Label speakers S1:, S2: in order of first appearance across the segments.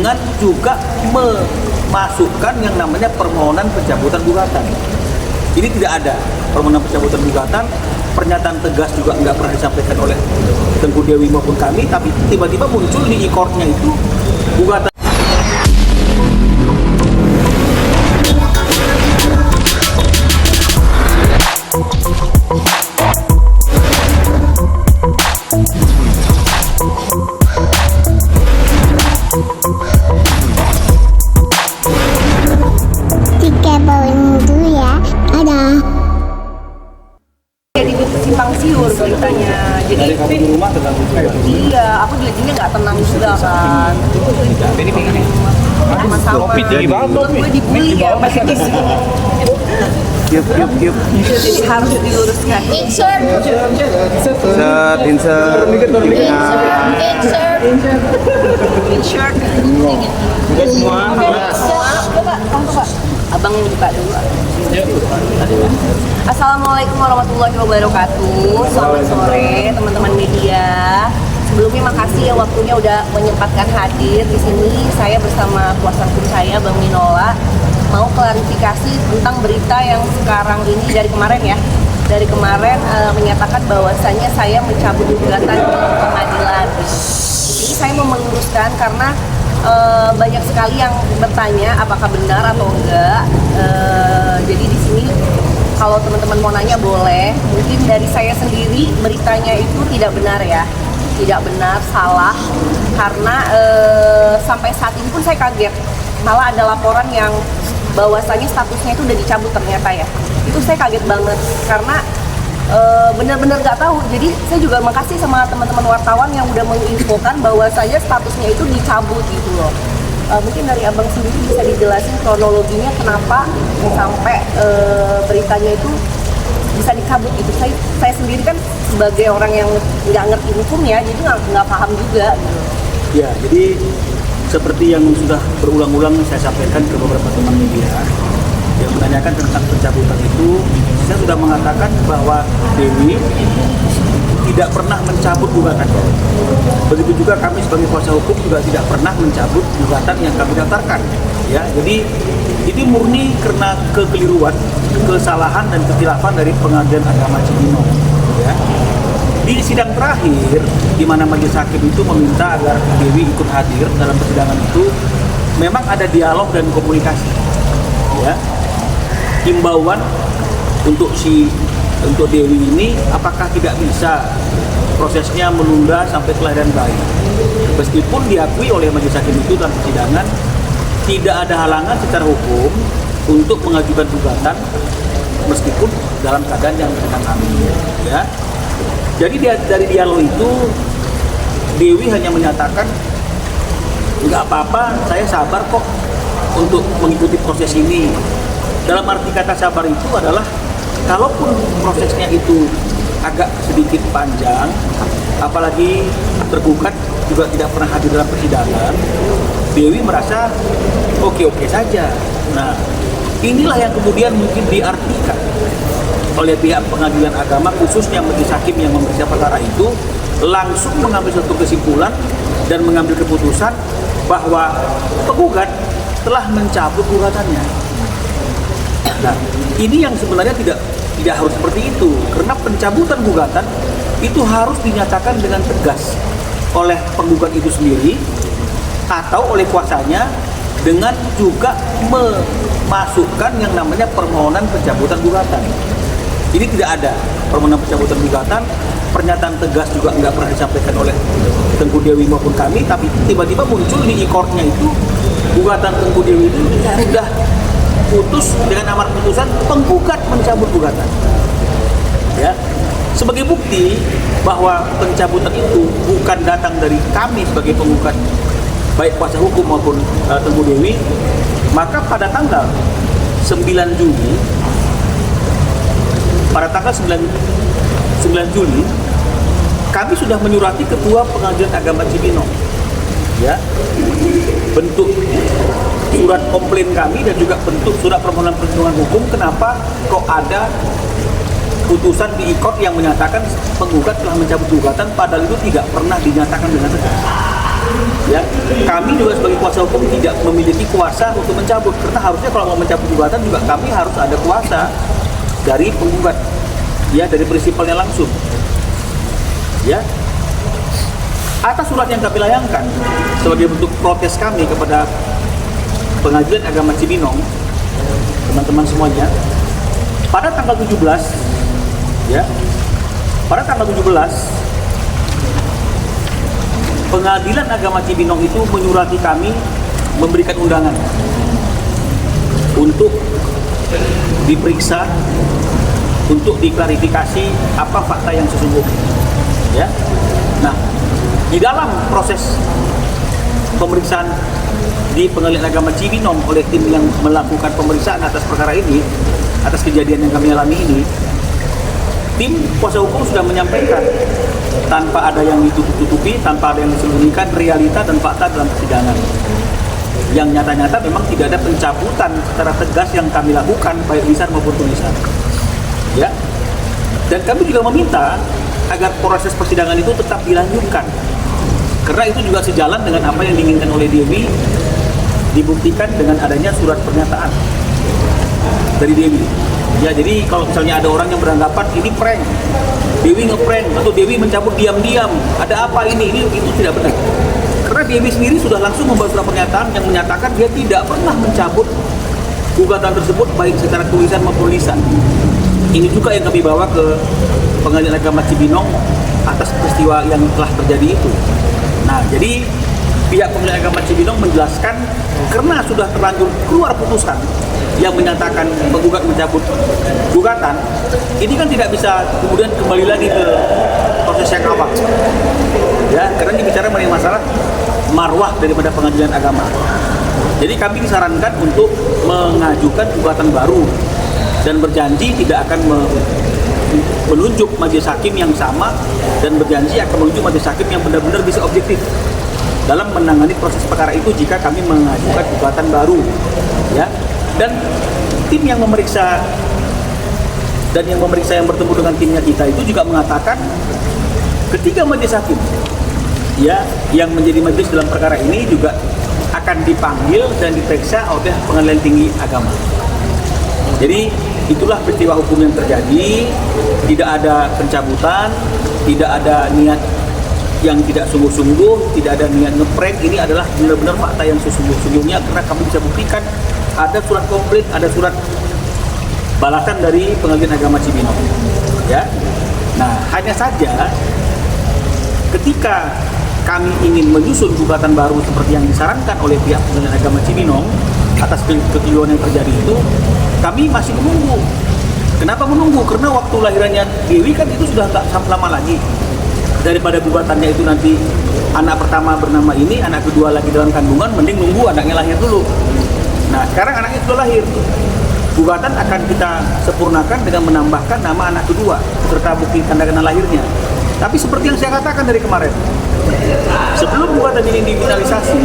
S1: dengan juga memasukkan yang namanya permohonan pencabutan gugatan. Ini tidak ada permohonan pencabutan gugatan, pernyataan tegas juga nggak pernah disampaikan oleh Tengku Dewi maupun kami, tapi tiba-tiba muncul di e-courtnya itu gugatan.
S2: Simpang siur beritanya, jadi
S1: Dari kamu di rumah terganggu juga.
S2: iya, aku jadinya nggak tenang juga kan.
S1: Ini pengen
S2: Sama-sama.
S3: Kopi tinggi banget, kopi.
S2: Gue dibully ya, Mas.
S1: Yuk.
S2: Jadi harus diluruskan.
S4: Insert.
S1: Insert.
S2: Insert.
S3: Udah semua.
S2: Coba, coba. Abang buka dulu. Assalamualaikum warahmatullahi wabarakatuh. Selamat sore teman-teman media. Sebelumnya makasih ya waktunya udah menyempatkan hadir di sini. Saya bersama kuasa hukum saya Bang Minola mau klarifikasi tentang berita yang sekarang ini dari kemarin ya. Dari kemarin menyatakan bahwasannya saya mencabut gugatan di pengadilan. Jadi saya mau meluruskan karena banyak sekali yang bertanya apakah benar atau enggak. Jadi di sini kalau teman-teman mau nanya boleh. Mungkin dari saya sendiri beritanya itu tidak benar ya, tidak benar, salah. Karena sampai saat ini pun saya kaget. Malah ada laporan yang bahwasanya statusnya itu udah dicabut ternyata ya. Itu saya kaget banget karena benar-benar nggak tahu. Jadi saya juga makasih sama teman-teman wartawan yang udah menginfokan bahwa saya statusnya itu dicabut gitu loh. Mungkin dari abang sendiri bisa dijelasin kronologinya kenapa sampai beritanya itu bisa dicabut gitu. Saya sendiri kan sebagai orang yang nggak ngerti hukum ya, jadi nggak paham juga gitu.
S1: Ya, jadi seperti yang sudah berulang-ulang saya sampaikan ke beberapa teman media yang menanyakan tentang pencabutan itu, saya sudah mengatakan bahwa Dewi tidak pernah mencabut gugatan. Begitu juga kami sebagai kuasa hukum juga tidak pernah mencabut gugatan yang kami daftarkan. Ya, jadi ini murni karena kekeliruan, kesalahan dan kekhilafan dari Pengadilan Agama Cibinong. Ya. Di sidang terakhir, di mana majelis hakim itu meminta agar Dewi ikut hadir dalam persidangan itu, memang ada dialog dan komunikasi. Ya. Himbauan untuk Dewi ini apakah tidak bisa prosesnya menunda sampai kelahiran bayi. Meskipun diakui oleh majelis hakim itu dalam persidangan tidak ada halangan secara hukum untuk mengajukan gugatan meskipun dalam keadaan yang sedang hamil. Ya. Jadi dari dialog itu Dewi hanya menyatakan nggak apa-apa, saya sabar kok untuk mengikuti proses ini. Dalam arti kata sabar itu adalah kalaupun prosesnya itu agak sedikit panjang, apalagi tergugat juga tidak pernah hadir dalam persidangan, Dewi merasa oke-oke saja. Nah, inilah yang kemudian mungkin diartikan oleh pihak Pengadilan Agama, khususnya majelis hakim yang memeriksa perkara itu, langsung mengambil satu kesimpulan dan mengambil keputusan bahwa penggugat telah mencabut gugatannya. Nah, ini yang sebenarnya tidak harus seperti itu, karena pencabutan gugatan itu harus dinyatakan dengan tegas oleh penggugat itu sendiri atau oleh kuasanya dengan juga memasukkan yang namanya permohonan pencabutan gugatan. Ini tidak ada permohonan pencabutan gugatan, pernyataan tegas juga nggak pernah disampaikan oleh Tengku Dewi maupun kami, tapi tiba-tiba muncul di e-courtnya itu gugatan Tengku Dewi itu sudah putus dengan amar putusan penggugat mencabut gugatan. Ya, sebagai bukti bahwa pencabutan itu bukan datang dari kami sebagai penggugat, baik kuasa hukum maupun Tengku Dewi, maka pada tanggal 9 Juli, kami sudah menyurati Ketua Pengadilan Agama Cibinong. Ya, bentuk surat komplain kami dan juga bentuk surat permohonan perlindungan hukum kenapa kok ada putusan di e-court yang menyatakan penggugat telah mencabut gugatan padahal itu tidak pernah dinyatakan dengan tegas. Ya, kami juga sebagai kuasa hukum tidak memiliki kuasa untuk mencabut, karena harusnya kalau mau mencabut gugatan juga kami harus ada kuasa dari penggugat, ya, dari prinsipalnya langsung. Ya, atas surat yang kami layangkan sebagai bentuk protes kami kepada Pengadilan Agama Cibinong, teman-teman semuanya, pada tanggal 17, ya, pada tanggal 17, Pengadilan Agama Cibinong itu menyurati kami, memberikan undangan untuk diperiksa, untuk diklarifikasi apa fakta yang sesungguhnya. Ya, nah, di dalam proses pemeriksaan di Pengadilan Agama Cibinong oleh tim yang melakukan pemeriksaan atas perkara ini, atas kejadian yang kami alami ini, tim kuasa hukum sudah menyampaikan tanpa ada yang ditutup-tutupi, tanpa ada yang disembunyikan realita dan fakta dalam persidangan. Yang nyata-nyata memang tidak ada pencabutan secara tegas yang kami lakukan, baik lisan maupun tulisan. Ya, dan kami juga meminta agar proses persidangan itu tetap dilanjutkan, karena itu juga sejalan dengan apa yang diinginkan oleh Dewi, dibuktikan dengan adanya surat pernyataan dari Dewi. Ya, jadi kalau misalnya ada orang yang beranggapan ini prank, Dewi ngeprank atau Dewi mencabut diam-diam, ada apa ini itu tidak benar. Karena Dewi sendiri sudah langsung membuat surat pernyataan yang menyatakan dia tidak pernah mencabut gugatan tersebut baik secara tulisan maupun lisan. Ini juga yang kami bawa ke Pengadilan Agama Cibinong atas peristiwa yang telah terjadi itu. Nah, jadi pihak Pengadilan Agama Cibinong menjelaskan karena sudah terlanjur keluar putusan yang menyatakan penggugat mencabut gugatan, ini kan tidak bisa kemudian kembali lagi ke proses yang awal. Ya, karena ini bicara mengenai masalah marwah daripada pengadilan agama. Jadi kami disarankan untuk mengajukan gugatan baru dan berjanji tidak akan menunjuk majelis hakim yang sama dan berjanji akan menunjuk majelis hakim yang benar-benar bisa objektif dalam menangani proses perkara itu jika kami mengajukan gugatan baru. Ya, dan tim yang memeriksa yang bertemu dengan timnya kita itu juga mengatakan ketiga majelis hakim, ya, yang menjadi majelis dalam perkara ini juga akan dipanggil dan diperiksa oleh Pengadilan Tinggi Agama. Jadi itulah peristiwa hukum yang terjadi, tidak ada pencabutan, tidak ada niat yang tidak sungguh-sungguh, tidak ada niat ngeprank. Ini adalah benar-benar fakta yang sesungguh-sungguhnya, karena kami bisa buktikan ada surat komplit, ada surat balasan dari Pengadilan Agama Cibinong. Ya, nah, hanya saja ketika kami ingin menyusun gugatan baru seperti yang disarankan oleh pihak Pengadilan Agama Cibinong atas kekeliruan yang terjadi itu, kami masih menunggu. Kenapa menunggu? Karena waktu lahirannya Dewi kan itu sudah tak lama lagi. Daripada gugatannya itu nanti anak pertama bernama ini, anak kedua lagi dalam kandungan, mending nunggu anaknya lahir dulu. Nah, sekarang anaknya sudah lahir. Gugatan akan kita sempurnakan dengan menambahkan nama anak kedua serta bukti tanda kenal lahirnya. Tapi seperti yang saya katakan dari kemarin, sebelum gugatan ini difinalisasi,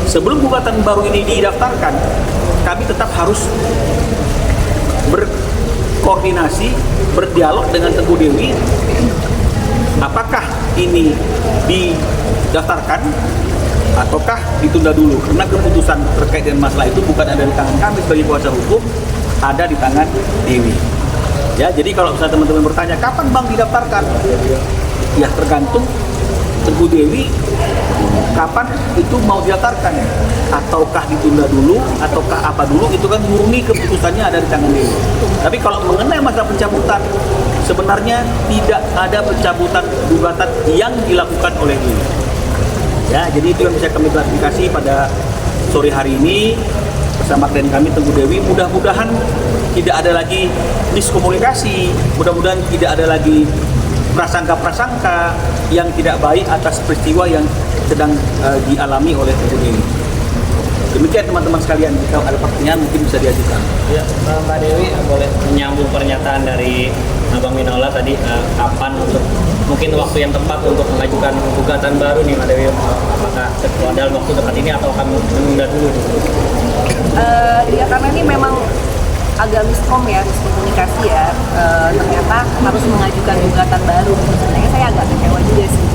S1: sebelum gugatan baru ini didaftarkan, kami tetap harus berkoordinasi, berdialog dengan Teguh Dewi. Apakah ini didaftarkan ataukah ditunda dulu? Karena keputusan terkait dengan masalah itu bukan ada di tangan kami sebagai kuasa hukum, ada di tangan Dewi. Ya, jadi kalau misalnya teman-teman bertanya kapan Bang didaftarkan, ya tergantung Teguh Dewi kapan itu mau didaftarkan, ataukah ditunda dulu, ataukah apa dulu, itu kan murni keputusannya ada di tangan Dewi. Tapi kalau mengenai masalah pencabutan, sebenarnya tidak ada pencabutan gugatan yang dilakukan oleh Dewi. Ya, jadi itu yang bisa kami klarifikasi pada sore hari ini bersama klien kami Teguh Dewi. Mudah-mudahan tidak ada lagi miskomunikasi, mudah-mudahan tidak ada lagi prasangka-prasangka yang tidak baik atas peristiwa yang sedang dialami oleh Teguh Dewi. Demikian teman-teman sekalian, jika ada pertanyaan mungkin bisa diajukan.
S4: Ya, Mbak Dewi, boleh menyambung pernyataan dari Abang Minola tadi, kapan untuk mungkin waktu yang tepat untuk mengajukan gugatan baru nih Mbak Dewi? Apakah dalam waktu dekat ini atau akan menunda dulu?
S2: Ya, karena ini memang agak miskomunikasi ya. Ternyata harus mengajukan gugatan baru. Sebenarnya saya agak kecewa juga sih.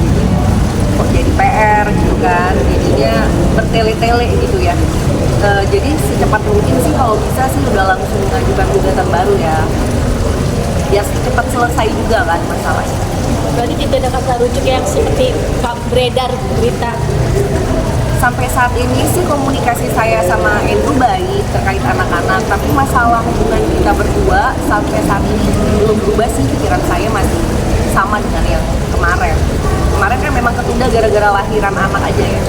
S2: kok jadi PR gitu kan, jadinya bertele-tele gitu ya. Jadi secepat mungkin sih kalau bisa sih udah langsung mengajukan gugatan baru ya, biar cepat selesai juga kan masalahnya.
S3: Berarti tidak ada kata rujuk yang seperti beredar berita.
S2: Sampai saat ini sih komunikasi saya sama Andrew baik terkait anak-anak, tapi masalah hubungan kita berdua sampai saat ini belum berubah sih. Pikiran saya masih sama dengan yang kemarin. Kemarin kan memang ketunda gara-gara lahiran anak aja ya.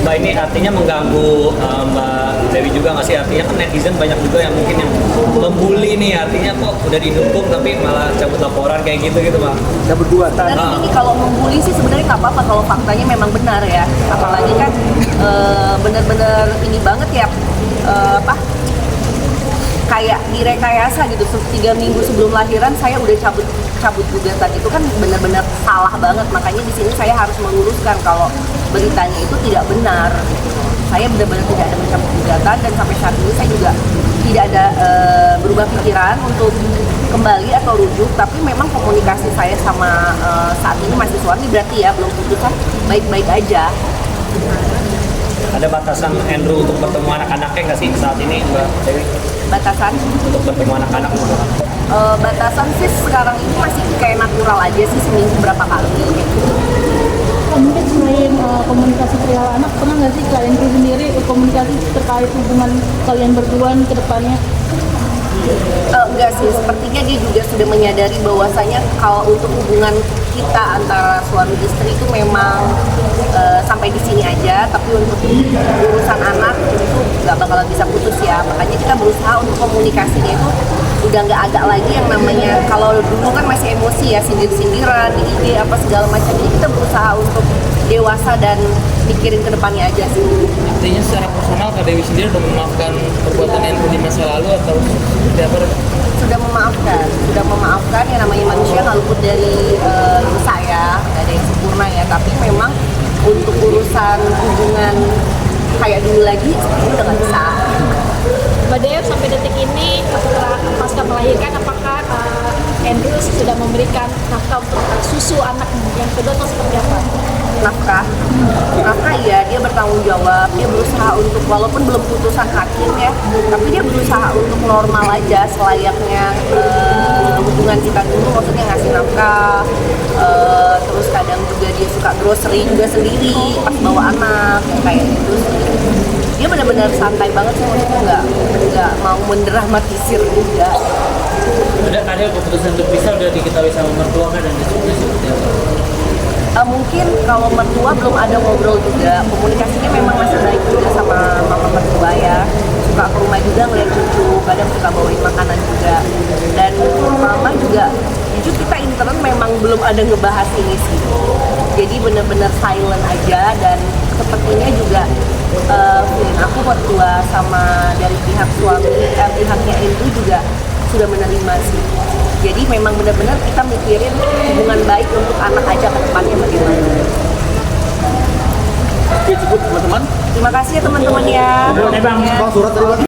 S4: Mbak, ini artinya mengganggu Mbak Dewi juga nggak sih? Artinya kan netizen banyak juga yang mungkin yang membuli nih, artinya kok udah didukung tapi malah cabut laporan kayak gitu Mbak.
S1: Cabut gugatan.
S2: Dan ini kalau membuli sih sebenarnya nggak apa-apa kalau faktanya memang benar ya. Apalagi kan bener-bener ini banget ya, kayak direkayasa gitu. 3 minggu sebelum lahiran saya udah cabut gugatan, itu kan benar-benar salah banget. Makanya di sini saya harus meluruskan kalau beritanya itu tidak benar. Saya benar-benar tidak ada mencabut gugatan, dan sampai saat ini saya juga tidak ada berubah pikiran untuk kembali atau rujuk. Tapi memang komunikasi saya sama saat ini masih suami, berarti ya belum putusan, baik-baik aja.
S4: Ada batasan Andrew untuk bertemu anak-anaknya nggak sih saat ini Mbak Dewi?
S2: Batasan
S4: Untuk bertemu anak-anak
S2: batasan sih sekarang ini masih kayak natural aja sih, seminggu berapa kali gitu.
S3: Mungkin selain komunikasi perihal anak, pernah nggak sih kalian sendiri komunikasi terkait hubungan kalian berdua ke depannya?
S2: Enggak sih, sepertinya dia juga sudah menyadari bahwasanya kalau untuk hubungan kita antara suami istri itu memang sampai di sini aja, tapi untuk urusan anak itu nggak bakalan bisa putus ya. Makanya kita berusaha untuk komunikasinya itu udah nggak ada lagi yang namanya, kalau dulu kan masih emosi ya, sindir-sindiran di IG apa segala macam. Jadi kita berusaha untuk dewasa dan mikirin ke depannya aja sih.
S5: Artinya secara personal Kak Dewi sendiri udah memaafkan perbuatan yang di masa lalu atau seperti apa?
S2: Sudah memaafkan ya, namanya manusia nggak luput dari dosa ya, nggak ada yang sempurna ya. Tapi memang untuk urusan hubungan kayak dulu lagi sepertinya udah nggak bisa.
S3: Mbak Dew, sampai detik ini setelah pasca melahirkan, apakah Andrew sudah memberikan nafkah untuk susu anak yang kedua atau seperti apa?
S2: Nafkah ya, dia bertanggung jawab, dia berusaha untuk, walaupun belum putusan hakim ya, tapi dia berusaha untuk normal aja selayaknya hubungan kita dulu, maksudnya ngasih nafkah, terus kadang juga dia suka grocery juga sendiri pas bawa anak kayak gitu. Dia benar-benar santai banget sih, maksudnya nggak mau mendramatisir juga.
S5: Ada keputusan untuk pisah udah diketahui sama mertua kan, dan diskusi seperti apa?
S2: Mungkin kalau mertua belum ada ngobrol juga, komunikasinya memang masih baik juga sama mama mertua ya. Suka ke rumah juga ngeliat cucu, kadang suka bawain makanan juga. Dan mama juga, jujur kita intern memang belum ada ngebahas ini sih. Jadi bener-bener silent aja, dan sepertinya juga feeling aku mertua sama dari pihak suami, pihaknya itu juga sudah menerima sih. Jadi memang benar-benar kita mikirin hubungan baik untuk anak aja ke depannya bagaimana.
S1: Oke, cukup teman-teman.
S2: Terima kasih ya teman-teman ya.
S1: Bang, surat tadi Bang.